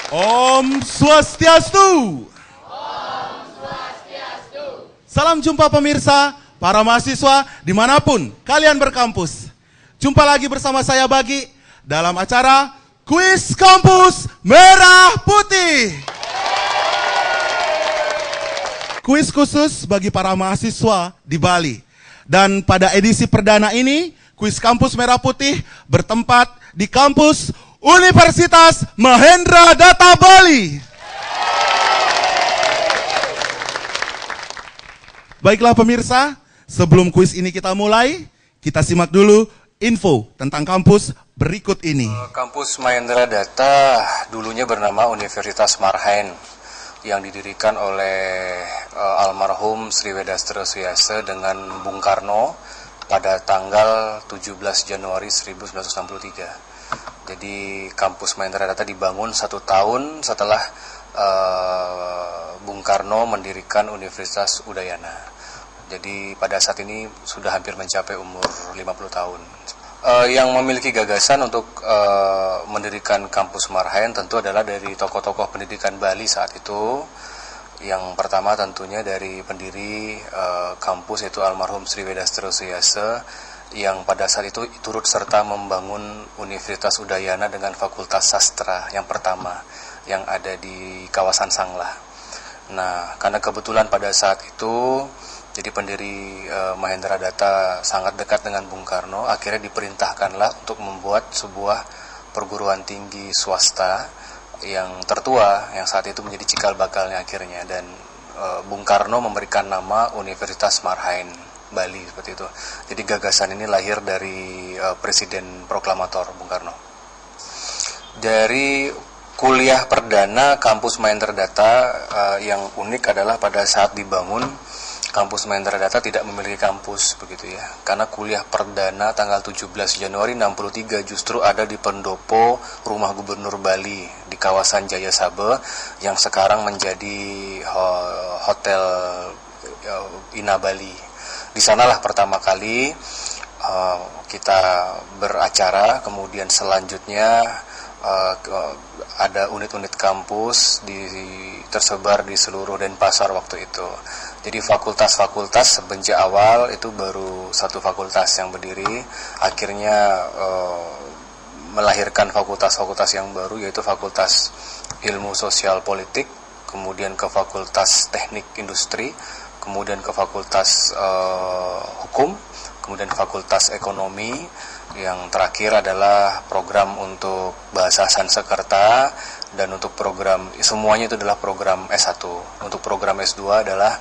Om Swastiastu. Salam jumpa pemirsa, para mahasiswa dimanapun kalian berkampus. Jumpa lagi bersama saya Bagi dalam acara Kuis Kampus Merah Putih. Kuis khusus bagi para mahasiswa di Bali. Dan pada edisi perdana ini, Kuis Kampus Merah Putih bertempat di kampus Universitas Mahendra Data Bali. Baiklah pemirsa, sebelum kuis ini kita mulai, kita simak dulu info tentang kampus berikut ini. Kampus Mahendra Data dulunya bernama Universitas Marhaen yang didirikan oleh almarhum Sri Wedastro Suyase dengan Bung Karno pada tanggal 17 Januari 1963. Jadi kampus Mahendra Data dibangun 1 tahun setelah Bung Karno mendirikan Universitas Udayana. Jadi pada saat ini sudah hampir mencapai umur 50 tahun. Yang memiliki gagasan untuk mendirikan kampus Marhaen tentu adalah dari tokoh-tokoh pendidikan Bali saat itu. Yang pertama tentunya dari pendiri kampus yaitu almarhum Sri Wedastro Suyase, yang pada saat itu turut serta membangun Universitas Udayana dengan Fakultas Sastra yang pertama yang ada di kawasan Sanglah. Nah, karena kebetulan pada saat itu jadi pendiri Mahendra Data sangat dekat dengan Bung Karno, akhirnya diperintahkanlah untuk membuat sebuah perguruan tinggi swasta yang tertua yang saat itu menjadi cikal bakalnya akhirnya, dan Bung Karno memberikan nama Universitas Marhaen Bali seperti itu. Jadi gagasan ini lahir dari Presiden Proklamator Bung Karno. Dari kuliah perdana kampus Mahendra Data yang unik adalah pada saat dibangun kampus Mahendra Data tidak memiliki kampus begitu ya. Karena kuliah perdana tanggal 17 Januari 63 justru ada di pendopo Rumah Gubernur Bali di kawasan Jaya Sabe yang sekarang menjadi Hotel Ina Bali. Di sanalah pertama kali kita beracara, kemudian selanjutnya ada unit-unit kampus tersebar di seluruh Denpasar waktu itu. Jadi fakultas-fakultas semenjak awal itu baru 1 fakultas yang berdiri, akhirnya melahirkan fakultas-fakultas yang baru, yaitu Fakultas Ilmu Sosial Politik, kemudian ke Fakultas Teknik Industri, kemudian ke Fakultas Hukum, kemudian Fakultas Ekonomi, yang terakhir adalah program untuk Bahasa Sanskerta, dan untuk program, semuanya itu adalah program S1. Untuk program S2 adalah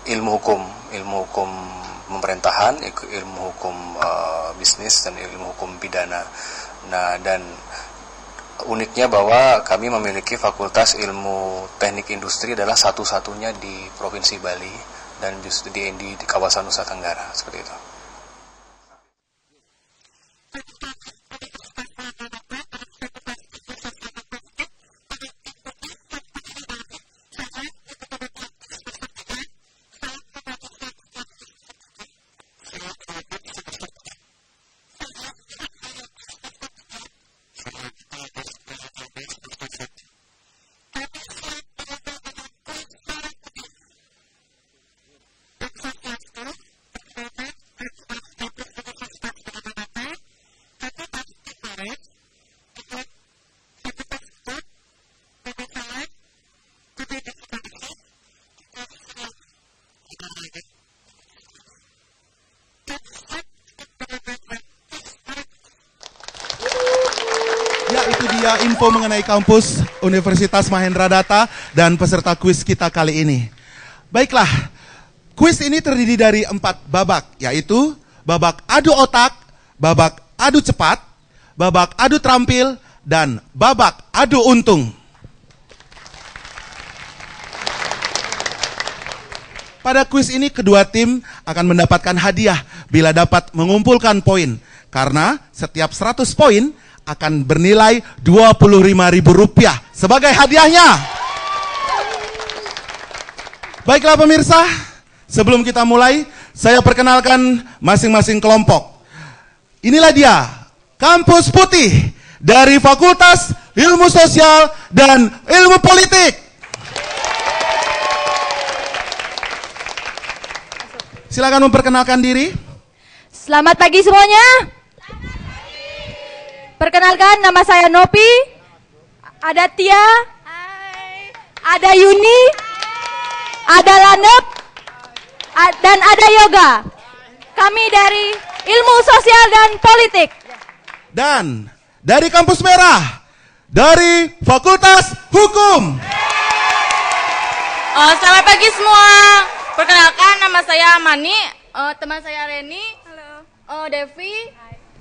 ilmu hukum pemerintahan, ilmu hukum bisnis, dan ilmu hukum pidana. Nah, dan uniknya bahwa kami memiliki Fakultas Ilmu Teknik Industri adalah satu-satunya di Provinsi Bali dan justru di kawasan Nusa Tenggara, seperti itu. Info mengenai kampus Universitas Mahendra Data dan peserta kuis kita kali ini. Baiklah, kuis ini terdiri dari 4 babak, yaitu babak adu otak, babak adu cepat, babak adu terampil, dan babak adu untung. Pada kuis ini kedua tim akan mendapatkan hadiah bila dapat mengumpulkan poin, karena setiap 100 poin akan bernilai Rp25.000 sebagai hadiahnya. Baiklah pemirsa, sebelum kita mulai, saya perkenalkan masing-masing kelompok. Inilah dia, Kampus Putih dari Fakultas ilmu sosial, dan ilmu politik. Silakan memperkenalkan diri. Selamat pagi semuanya. Perkenalkan, nama saya Nopi. Ada Tia. Ada Yuni. Ada Lanep. Dan ada Yoga. Kami dari Ilmu Sosial dan Politik. Dan dari Kampus Merah, dari Fakultas Hukum. Selamat pagi semua. Perkenalkan, nama saya Mani, teman saya Reni, Devi,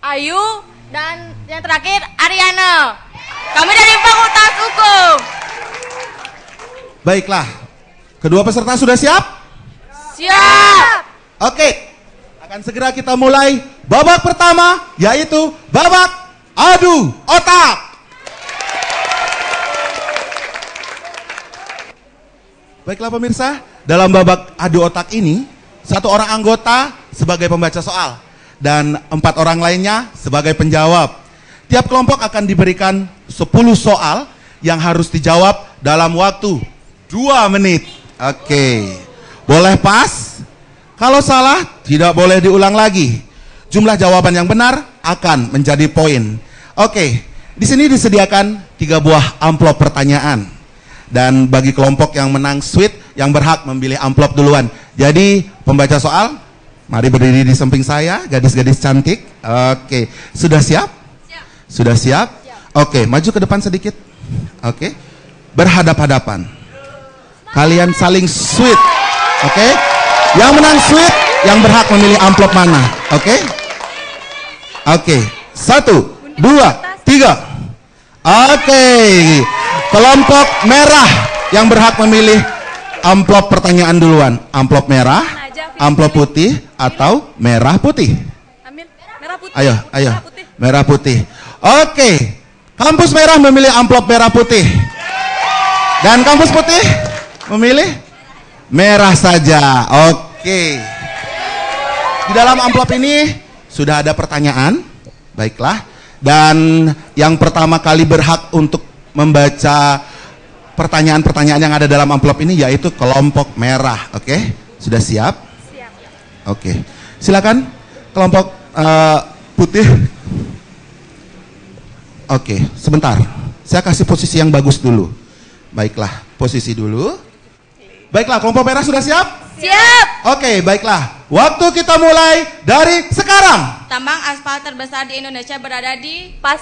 Ayu, dan yang terakhir Ariana. Kami dari Fakultas Hukum. Baiklah, kedua peserta sudah siap? Siap. Oke, akan segera kita mulai babak pertama, yaitu babak adu otak. Baiklah pemirsa, dalam babak adu otak ini, satu orang anggota sebagai pembaca soal dan 4 orang lainnya sebagai penjawab. Tiap kelompok akan diberikan 10 soal yang harus dijawab dalam waktu 2 menit. Oke, boleh pas? Kalau salah, tidak boleh diulang lagi. Jumlah jawaban yang benar akan menjadi poin. Oke, di sini disediakan 3 buah amplop pertanyaan. Dan bagi kelompok yang menang sweet, yang berhak memilih amplop duluan. Jadi pembaca soal, mari berdiri di samping saya, gadis-gadis cantik. Oke, sudah siap? Siap. Sudah siap? Siap. Oke, maju ke depan sedikit. Oke, berhadap-hadapan. Kalian saling sweet. Oke, yang menang sweet, yang berhak memilih amplop mana. Oke? Oke, 1, 2, 3. Oke, kelompok merah yang berhak memilih amplop pertanyaan duluan. Amplop merah, amplop putih, atau merah putih? Merah putih. Ayo, merah putih. Oke, kampus merah memilih amplop merah putih. Dan kampus putih memilih merah saja. Oke. Di dalam amplop ini sudah ada pertanyaan. Baiklah. Dan yang pertama kali berhak untuk membaca pertanyaan-pertanyaan yang ada dalam amplop ini yaitu kelompok merah. Oke, sudah siap? Siap. Oke, silakan kelompok putih. Oke, sebentar. Saya kasih posisi yang bagus dulu. Baiklah, posisi dulu. Baiklah, kelompok merah sudah siap? Siap. Oke, baiklah. Waktu kita mulai dari sekarang. Tambang aspal terbesar di Indonesia berada di Pas.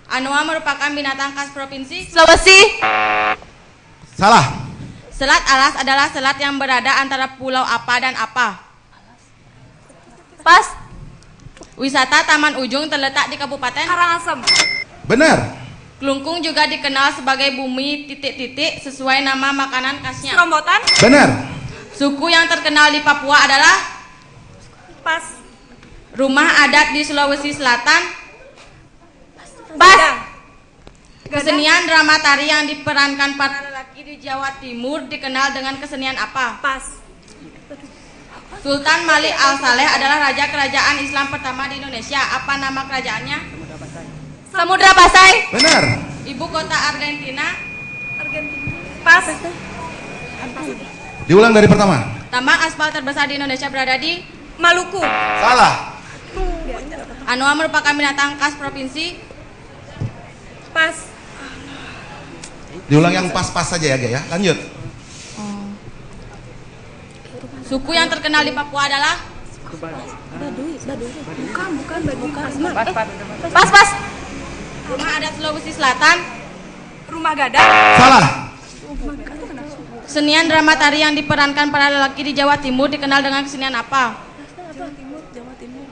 Anoa merupakan binatang khas provinsi Sulawesi. Salah. Selat Alas adalah selat yang berada antara pulau apa dan apa? Pas. Wisata Taman Ujung terletak di Kabupaten Karangasem. Benar. Kelungkung juga dikenal sebagai bumi titik-titik sesuai nama makanan khasnya. Serombotan. Benar. Suku yang terkenal di Papua adalah Pas. rumah adat di Sulawesi Selatan. Pas. Kesenian drama tari yang diperankan para lelaki di Jawa Timur dikenal dengan kesenian apa? Pas. Sultan Malik Al-Saleh adalah raja kerajaan Islam pertama di Indonesia. Apa nama kerajaannya? Samudra Pasai. Benar. Ibu kota Argentina. Pas. Diulang dari pertama. Tambang aspal terbesar di Indonesia berada di Maluku. Salah. Anoa merupakan binatang khas provinsi. Pas. Diulang yang pas-pas saja ya, Gaya. Ya. Lanjut. Suku yang terkenal di Papua adalah Pas. rumah adat Sulawesi Selatan. Rumah Gadang. Salah. Kesenian drama tari yang diperankan para lelaki di Jawa Timur dikenal dengan kesenian apa? Jawa Timur.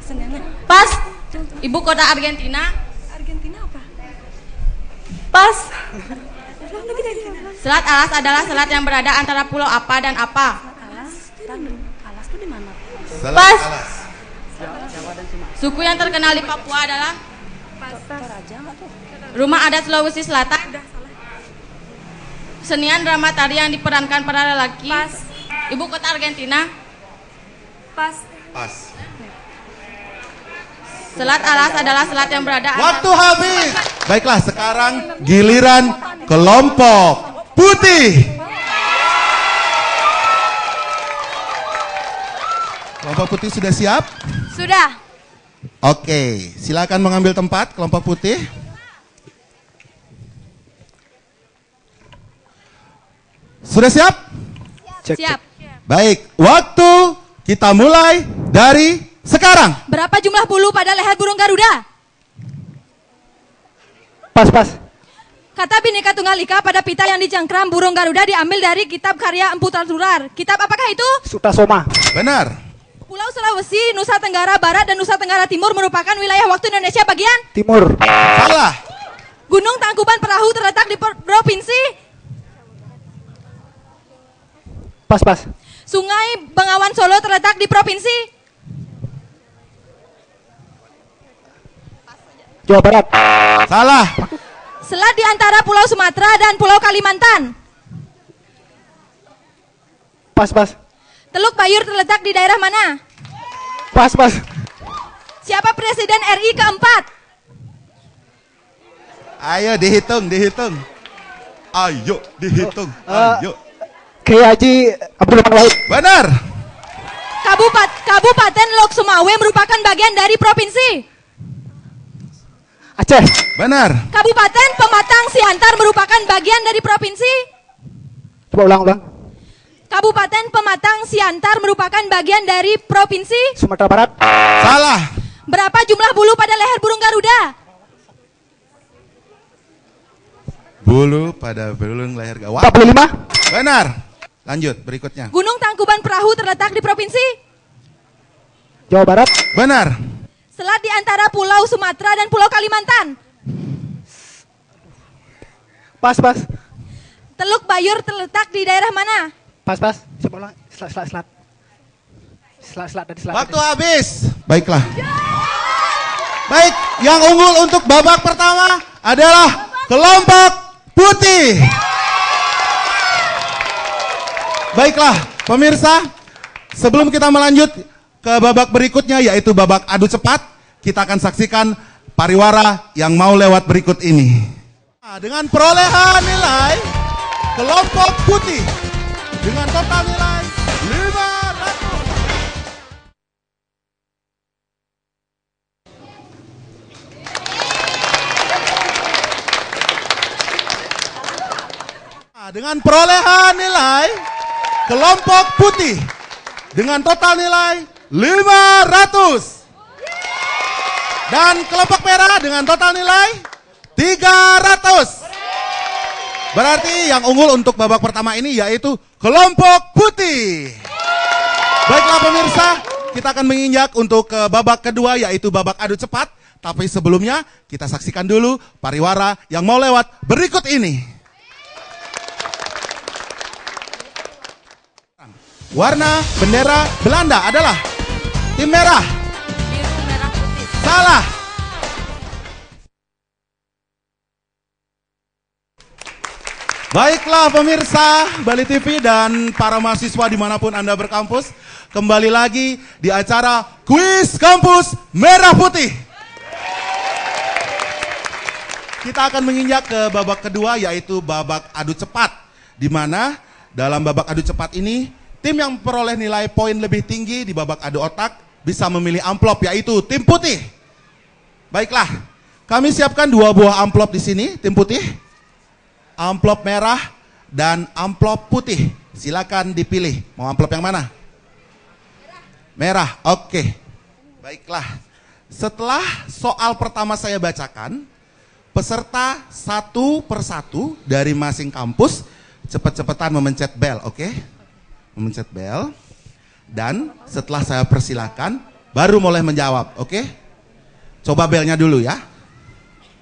Keseniannya. Pas. Ibu kota Argentina. Argentina apa? Pas. Selat Alas adalah selat yang berada antara pulau apa dan apa? Alas tuh di mana? Salah. Pas. Salah. Suku yang terkenal di Papua adalah Pas. rumah adat Sulawesi Selatan. Kesenian drama tari yang diperankan para lelaki. Pas. Ibu kota Argentina. Pas. Pas. Selat alas adalah selat yang berada Waktu habis. Baiklah, sekarang giliran kelompok putih. Kelompok putih sudah siap? Sudah. Oke, silakan mengambil tempat kelompok putih. Sudah siap? Siap. Baik, waktu kita mulai dari sekarang. Berapa jumlah bulu pada leher burung Garuda? Pas. Kata Bhinneka Tunggal Ika pada pita yang dicengkram burung Garuda diambil dari kitab karya Empu Tatular. Kitab apakah itu? Suta Soma. Benar. Pulau Sulawesi, Nusa Tenggara Barat, dan Nusa Tenggara Timur merupakan wilayah waktu Indonesia bagian? Timur. Salah. Gunung Tangkuban Perahu terletak di provinsi? Pas. Sungai Bengawan Solo terletak di provinsi? Jawa Barat. Salah. Selat di antara Pulau Sumatera dan Pulau Kalimantan? Pas. Teluk Bayur terletak di daerah mana? Pas. Siapa Presiden RI keempat? Ayo dihitung. Ayo dihitung. Ayo. Kiai Haji Abdul Rahman Wahid. Benar. Kabupaten Lok Sumawe merupakan bagian dari provinsi? Aceh. Benar. Kabupaten Pematang Siantar merupakan bagian dari provinsi? Coba ulang. Kabupaten Pematang Siantar merupakan bagian dari provinsi? Sumatera Barat. Salah. Berapa jumlah bulu pada leher burung Garuda? Bulu pada belung leher gawat. 45. Benar. Lanjut berikutnya. Gunung Tangkuban Perahu terletak di provinsi? Jawa Barat. Benar. Selat di antara Pulau Sumatera dan Pulau Kalimantan? Pas. Teluk Bayur terletak di daerah mana? Pas. Coba ulang. Selat. Selat dari selat. Waktu habis. Baiklah. Baik, yang unggul untuk babak pertama adalah kelompok putih. Baiklah, pemirsa, sebelum kita melanjut ke babak berikutnya yaitu babak adu cepat, kita akan saksikan pariwara yang mau lewat berikut ini. Nah, dengan perolehan nilai kelompok putih dengan total nilai 500. Dengan perolehan nilai kelompok putih dengan total nilai 500 dan kelompok merah dengan total nilai 300. Berarti yang unggul untuk babak pertama ini yaitu kelompok putih. Baiklah pemirsa, kita akan menginjak untuk ke babak kedua yaitu babak adu cepat. Tapi sebelumnya kita saksikan dulu pariwara yang mau lewat berikut ini. Warna bendera Belanda adalah tim merah. Biru, merah, putih. Salah. Baiklah pemirsa Bali TV dan para mahasiswa dimanapun Anda berkampus, kembali lagi di acara Kuis Kampus Merah Putih. Kita akan menginjak ke babak kedua yaitu babak adu cepat, di mana dalam babak adu cepat ini tim yang memperoleh nilai poin lebih tinggi di babak adu otak bisa memilih amplop yaitu tim putih. Baiklah, kami siapkan 2 buah amplop di sini, tim putih. Amplop merah dan amplop putih. Silakan dipilih. Mau amplop yang mana? Merah. Oke. Baiklah. Setelah soal pertama saya bacakan, peserta satu persatu dari masing kampus cepat-cepatan memencet bel, oke? Memencet bel. Dan setelah saya persilakan, baru mulai menjawab, oke? Coba belnya dulu ya.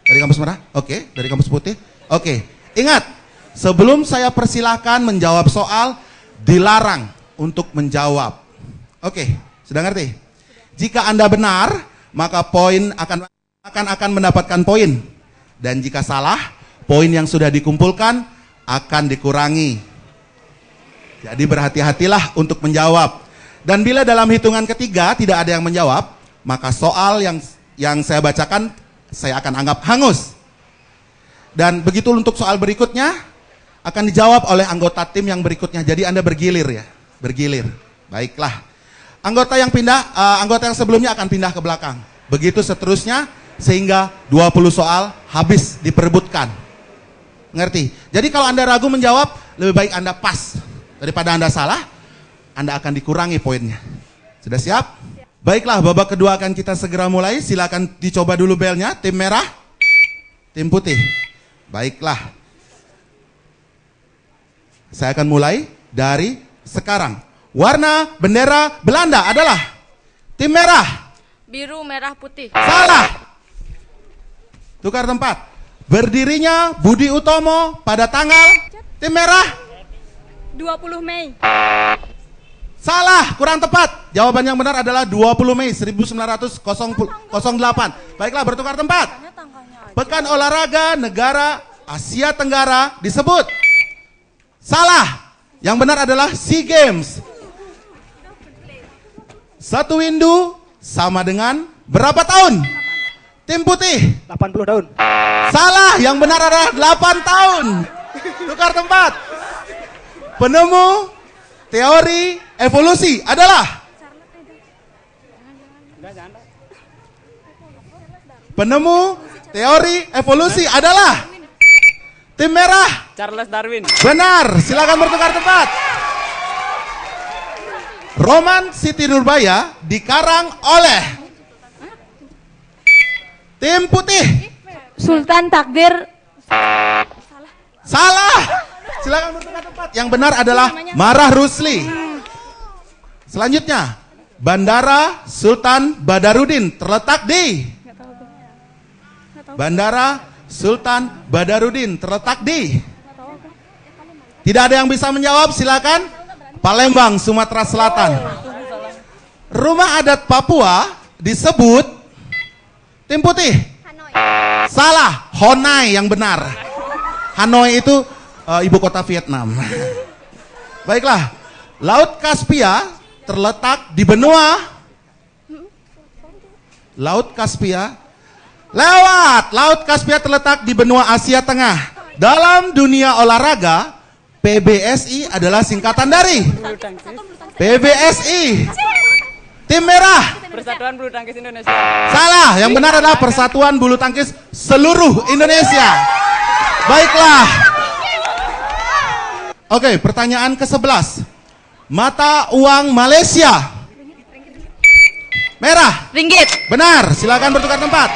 Dari kampus merah? Oke. Dari kampus putih? Oke. Ingat, sebelum saya persilahkan menjawab soal, dilarang untuk menjawab. Oke, sudah ngerti? Jika Anda benar, maka poin akan mendapatkan poin. Dan jika salah, poin yang sudah dikumpulkan akan dikurangi. Jadi berhati-hatilah untuk menjawab. Dan bila dalam hitungan ketiga tidak ada yang menjawab, maka soal yang saya bacakan saya akan anggap hangus. Dan begitu untuk soal berikutnya akan dijawab oleh anggota tim yang berikutnya. Jadi Anda bergilir ya, bergilir. Baiklah. Anggota yang sebelumnya akan pindah ke belakang. Begitu seterusnya sehingga 20 soal habis diperebutkan. Ngerti? Jadi kalau Anda ragu menjawab, lebih baik Anda pas. Daripada Anda salah, Anda akan dikurangi poinnya. Sudah siap? Baiklah, babak kedua akan kita segera mulai. Silakan dicoba dulu belnya. Tim merah, tim putih. Baiklah. Saya akan mulai dari sekarang. Warna bendera Belanda adalah tim merah. Biru, merah, putih. Salah. Tukar tempat. Berdirinya Budi Utomo pada tanggal tim merah 20 Mei. Salah, kurang tepat. Jawaban yang benar adalah 20 Mei 1908. Baiklah, bertukar tempat. Pekan olahraga negara Asia Tenggara disebut. Salah. Yang benar adalah SEA Games. Satu windu sama dengan berapa tahun? Tim putih 80 tahun. salah, yang benar adalah 8 tahun. Tukar tempat. Penemu teori evolusi adalah tim merah. Charles Darwin. Benar, silakan bertukar tempat. Roman Siti Nurbaya dikarang oleh tim putih. Sultan Takdir. Salah. Silakan bertukar tempat. Yang benar adalah Marah Rusli. Selanjutnya, Bandara Sultan Badarudin terletak di Tidak ada yang bisa menjawab, silakan. Palembang, Sumatera Selatan. Rumah adat Papua disebut tim putih. Salah, Honai yang benar. Hanoi itu ibu kota Vietnam. Baiklah, Laut Kaspia terletak di benua. Laut Kaspia terletak di benua Asia Tengah. Dalam dunia olahraga, PBSI adalah singkatan dari PBSI. Tim merah. Persatuan Bulu Tangkis Indonesia. Salah, yang benar adalah Persatuan Bulu Tangkis Seluruh Indonesia. Baiklah. Oke, pertanyaan ke-11. Mata uang Malaysia. Merah. Ringgit. Benar, silakan bertukar tempat.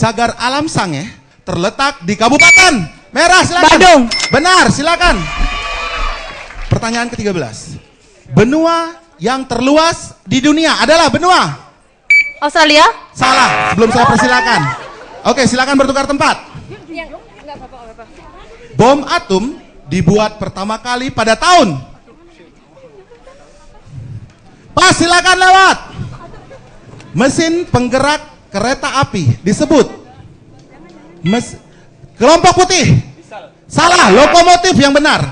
Cagar Alam Sange terletak di Kabupaten Merah, silakan. Badung. Benar, silakan. Pertanyaan ke-13. Benua yang terluas di dunia adalah benua Australia. Salah, sebelum saya persilakan. Oke, silakan bertukar tempat. Bom atom dibuat pertama kali pada tahun. Pas, silakan lewat. Mesin penggerak kereta api disebut kelompok putih. Salah, lokomotif yang benar.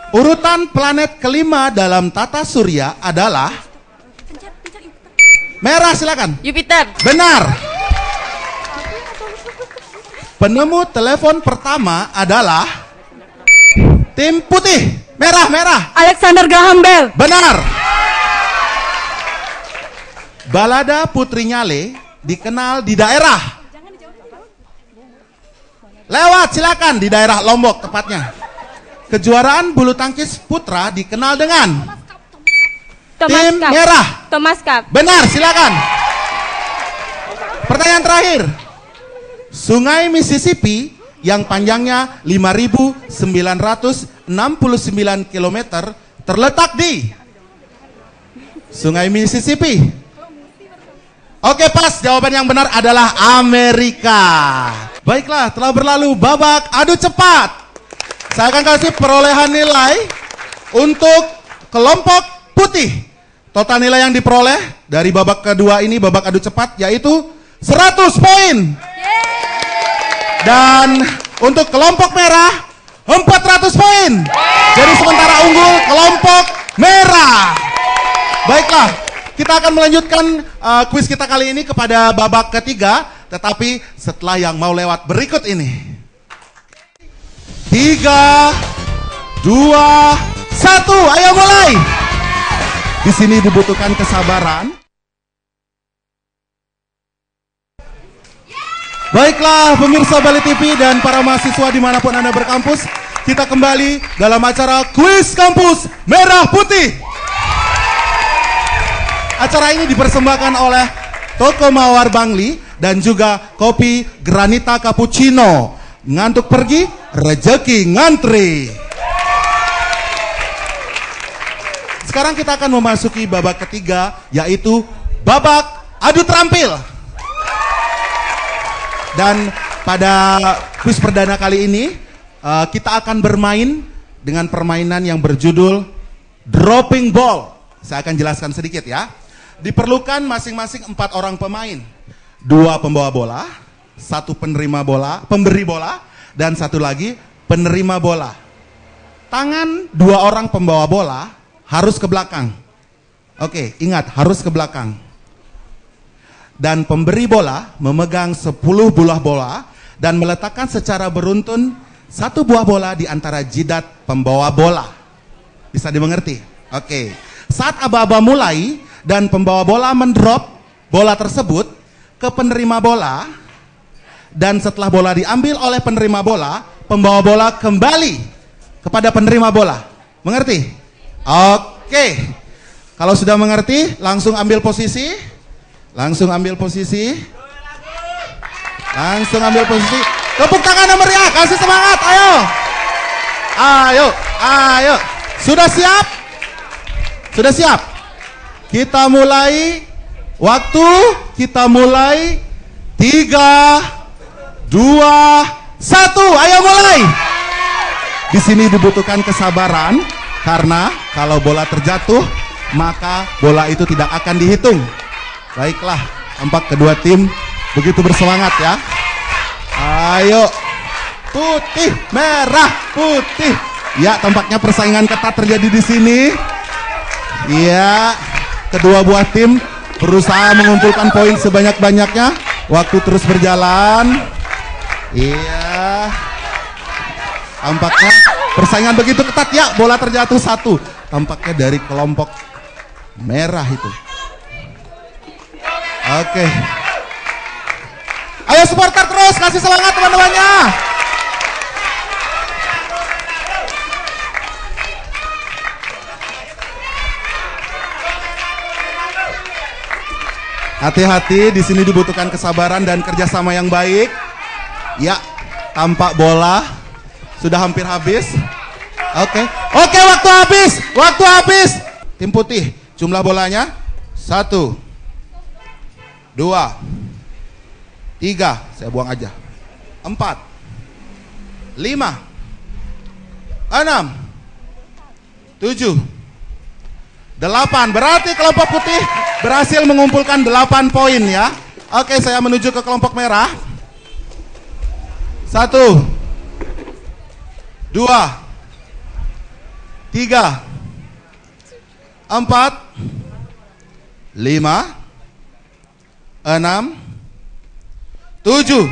Urutan planet kelima dalam tata surya adalah merah, silakan. Jupiter. Benar. Penemu telepon pertama adalah tim putih. Merah. Alexander Graham Bell. Benar. Balada Putri Nyale dikenal di daerah. Lewat, silakan, di daerah Lombok tepatnya. Kejuaraan bulu tangkis putra dikenal dengan tim merah. Thomas Cup. Benar, silakan. Pertanyaan terakhir. Sungai Mississippi yang panjangnya 5.969 km terletak di Sungai Mississippi. Oke, pas. Jawaban yang benar adalah Amerika. Baiklah, telah berlalu babak adu cepat. Saya akan kasih perolehan nilai untuk kelompok putih. Total nilai yang diperoleh dari babak kedua ini, babak adu cepat, yaitu 100 poin. Dan untuk kelompok merah 400 poin. Jadi sementara unggul kelompok merah. Baiklah, kita akan melanjutkan kuis kita kali ini kepada babak ketiga, tetapi setelah yang mau lewat berikut ini. 3, 2, 1, ayo mulai. Di sini dibutuhkan kesabaran. Baiklah pemirsa Bali TV dan para mahasiswa dimanapun Anda berkampus, kita kembali dalam acara Kuis Kampus Merah Putih. Acara ini dipersembahkan oleh Toko Mawar Bangli dan juga Kopi Granita Cappuccino. Ngantuk pergi, rejeki ngantri. Sekarang kita akan memasuki babak ketiga, yaitu babak adu terampil. Dan pada kuis perdana kali ini, kita akan bermain dengan permainan yang berjudul Dropping Ball. Saya akan jelaskan sedikit ya. Diperlukan masing-masing 4 orang pemain. 2 pembawa bola, 1 penerima bola, pemberi bola, dan 1 lagi penerima bola. Tangan 2 orang pembawa bola harus ke belakang. Oke, ingat harus ke belakang. Dan pemberi bola memegang 10 buah bola dan meletakkan secara beruntun 1 buah bola di antara jidat pembawa bola. Bisa dimengerti? Oke. Saat aba-aba mulai dan pembawa bola mendrop bola tersebut ke penerima bola, dan setelah bola diambil oleh penerima bola, pembawa bola kembali kepada penerima bola. Mengerti? Oke. Kalau sudah mengerti, langsung ambil posisi. Langsung ambil posisi. Langsung ambil posisi. Tepuk tangan yang meriah, kasih semangat, ayo. Ayo, ayo. Sudah siap? Sudah siap? Kita mulai. Waktu kita mulai. 3, 2, 1. Ayo mulai. Di sini dibutuhkan kesabaran karena kalau bola terjatuh, maka bola itu tidak akan dihitung. Baiklah, tampak kedua tim begitu bersemangat ya. Ayo, putih, merah, putih. Ya, tampaknya persaingan ketat terjadi di sini. Iya, kedua buah tim berusaha mengumpulkan poin sebanyak-banyaknya. Waktu terus berjalan. Iya, tampaknya persaingan begitu ketat ya. Bola terjatuh 1. Tampaknya dari kelompok merah itu. Oke. Ayo supporter terus, kasih semangat teman-temannya. Hati-hati, di sini dibutuhkan kesabaran dan kerjasama yang baik. Ya, tampak bola sudah hampir habis. Oke, waktu habis, waktu habis. Tim putih, jumlah bolanya 1, 2, 3, saya buang aja. 4, 5, 6, 7, 8. Berarti kelompok putih berhasil mengumpulkan 8 poin ya. Oke, saya menuju ke kelompok merah. 1, 2, 3, 4, 5, 6, 7.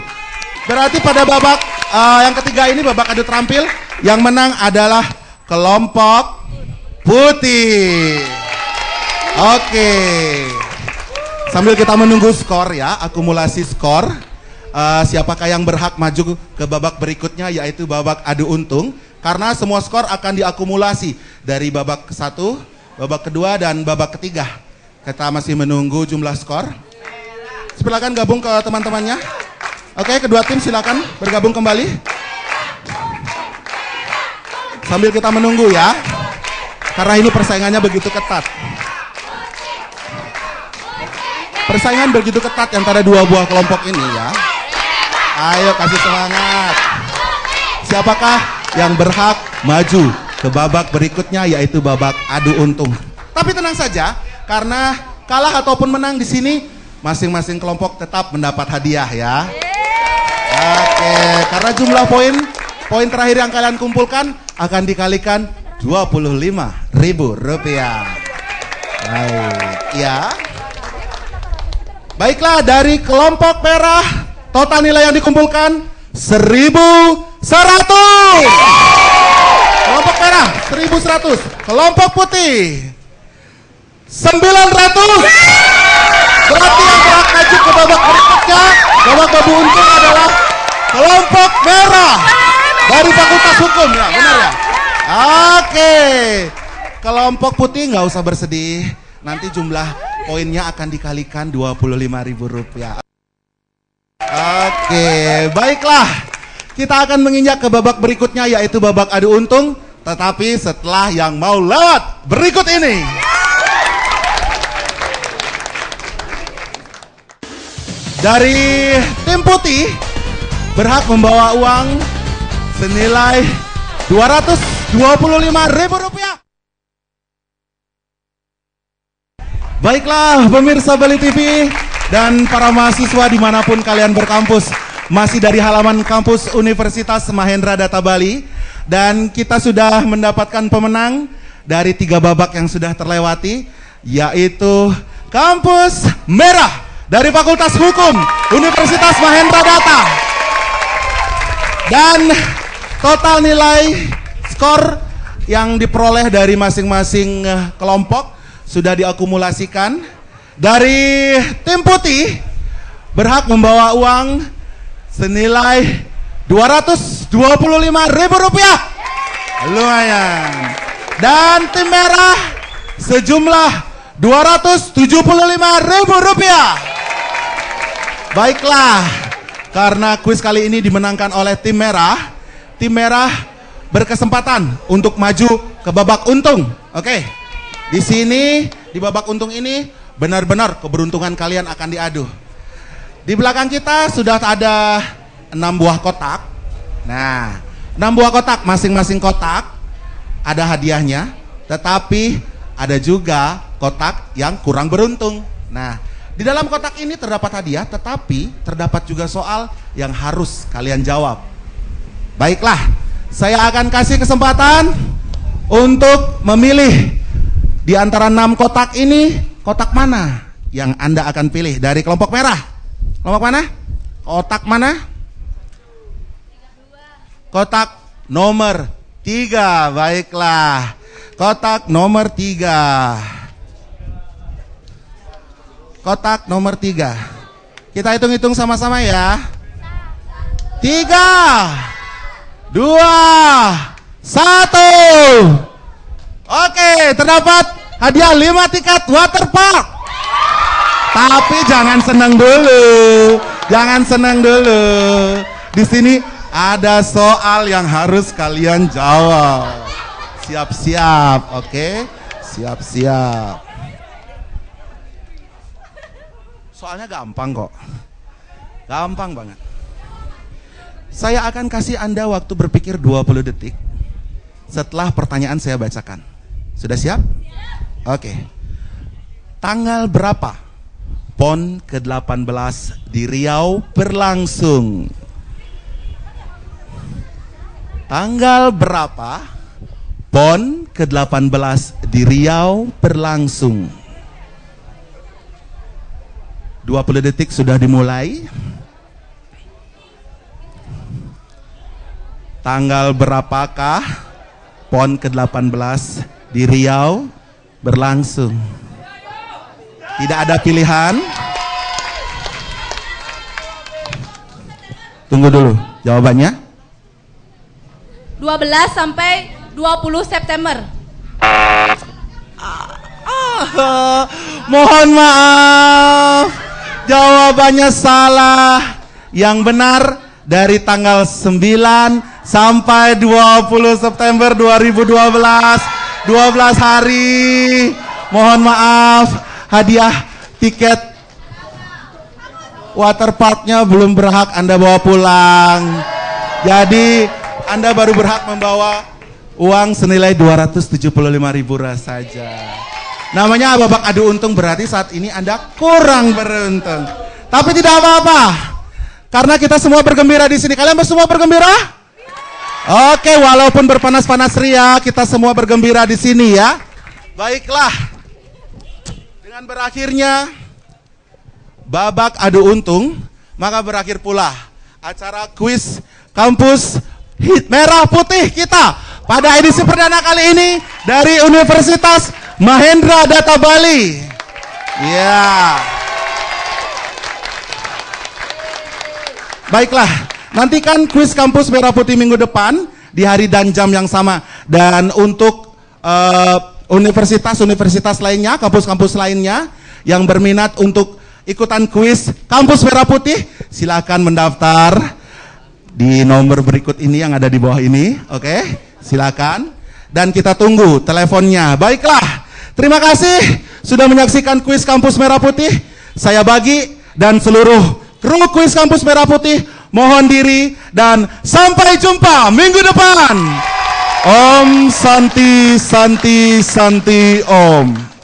Berarti pada babak yang ketiga ini, babak adu terampil, yang menang adalah kelompok putih. Oke. Sambil kita menunggu skor ya, akumulasi skor, siapakah yang berhak maju ke babak berikutnya, yaitu babak adu untung. Karena semua skor akan diakumulasi dari babak ke-1, babak kedua, dan babak ketiga. Kita masih menunggu jumlah skor. Silakan gabung ke teman-temannya. Oke, kedua tim silakan bergabung kembali. Sambil kita menunggu ya. Karena ini persaingannya begitu ketat. Persaingan begitu ketat antara dua buah kelompok ini ya. Ayo kasih semangat. Siapakah yang berhak maju ke babak berikutnya, yaitu babak adu untung. Tapi tenang saja, karena kalah ataupun menang di sini, masing-masing kelompok tetap mendapat hadiah ya. Oke, karena jumlah poin terakhir yang kalian kumpulkan akan dikalikan Rp25.000. Baik, Ya. Baiklah, dari kelompok merah total nilai yang dikumpulkan 1.100. Kelompok merah 1.100. Kelompok putih 900. Berarti yang berhak maju ke babak berikutnya, babak babu untung adalah kelompok merah dari Fakultas Hukum, ya, benar ya? Oke. Kelompok putih nggak usah bersedih. Nanti jumlah poinnya akan dikalikan Rp25.000. Oke, baiklah. Kita akan menginjak ke babak berikutnya, yaitu babak adu untung. Tetapi setelah yang mau lewat berikut ini. Dari tim putih berhak membawa uang senilai Rp225.000. Baiklah pemirsa Bali TV dan para mahasiswa dimanapun kalian berkampus, masih dari halaman kampus Universitas Mahendra Data Bali, dan kita sudah mendapatkan pemenang dari 3 babak yang sudah terlewati, yaitu kampus merah dari Fakultas Hukum Universitas Mahendra Data. Dan total nilai skor yang diperoleh dari masing-masing kelompok sudah diakumulasikan. Dari tim putih berhak membawa uang senilai Rp225.000. Lumayan. Dan tim merah sejumlah Rp275.000. Baiklah, karena kuis kali ini dimenangkan oleh tim merah berkesempatan untuk maju ke babak untung. Oke. Di sini, di babak untung ini, benar-benar keberuntungan kalian akan diadu. Di belakang kita sudah ada 6 buah kotak. Nah, 6 buah kotak, masing-masing kotak ada hadiahnya. Tetapi ada juga kotak yang kurang beruntung. Nah, di dalam kotak ini terdapat hadiah, tetapi terdapat juga soal yang harus kalian jawab. Baiklah, saya akan kasih kesempatan untuk memilih di antara 6 kotak ini, kotak mana yang Anda akan pilih dari kelompok merah? Kelompok mana? Kotak mana? Kotak nomor 3. Baiklah, kotak nomor 3. Kotak nomor 3. Kita hitung-hitung sama-sama ya. 3, 2, 1. Oke, terdapat hadiah 5 tiket waterpark. Tapi jangan senang dulu. Jangan senang dulu. Di sini ada soal yang harus kalian jawab. Siap-siap, oke? Siap-siap. Soalnya gampang kok. Gampang banget. Saya akan kasih Anda waktu berpikir 20 detik setelah pertanyaan saya bacakan. Sudah siap? Oke. Tanggal berapa PON ke-18 di Riau berlangsung? Tanggal berapa PON ke-18 di Riau berlangsung? 20 detik sudah dimulai. Tanggal berapakah PON ke-18 di Riau berlangsung? Tidak ada pilihan. Tunggu dulu jawabannya. 12 sampai 20 September. Mohon maaf, jawabannya salah. Yang benar dari tanggal 9 sampai 20 September 2012, 12 hari. Mohon maaf, hadiah tiket waterparknya belum berhak Anda bawa pulang. Jadi Anda baru berhak membawa uang senilai Rp275.000 saja. Namanya babak adu untung, berarti saat ini Anda kurang beruntung. Tapi tidak apa-apa, karena kita semua bergembira di sini. Kalian semua bergembira? Oke, walaupun berpanas-panas ria, kita semua bergembira di sini ya. Baiklah. Dengan Dengan berakhirnya babak adu untung, maka berakhir pula acara kuis kampus hit merah putih kita pada edisi perdana kali ini dari Universitas Mahendra Data Bali. Ya. Baiklah, nantikan kuis kampus merah putih minggu depan di hari dan jam yang sama. Dan untuk universitas-universitas lainnya, kampus-kampus lainnya yang berminat untuk ikutan kuis kampus merah putih, silakan mendaftar di nomor berikut ini yang ada di bawah ini. Oke, silakan. Dan kita tunggu teleponnya. Baiklah, terima kasih sudah menyaksikan kuis kampus merah putih. Saya Bagi dan seluruh kru kuis kampus merah putih mohon diri dan sampai jumpa minggu depan. Om Santi Santi Santi Om.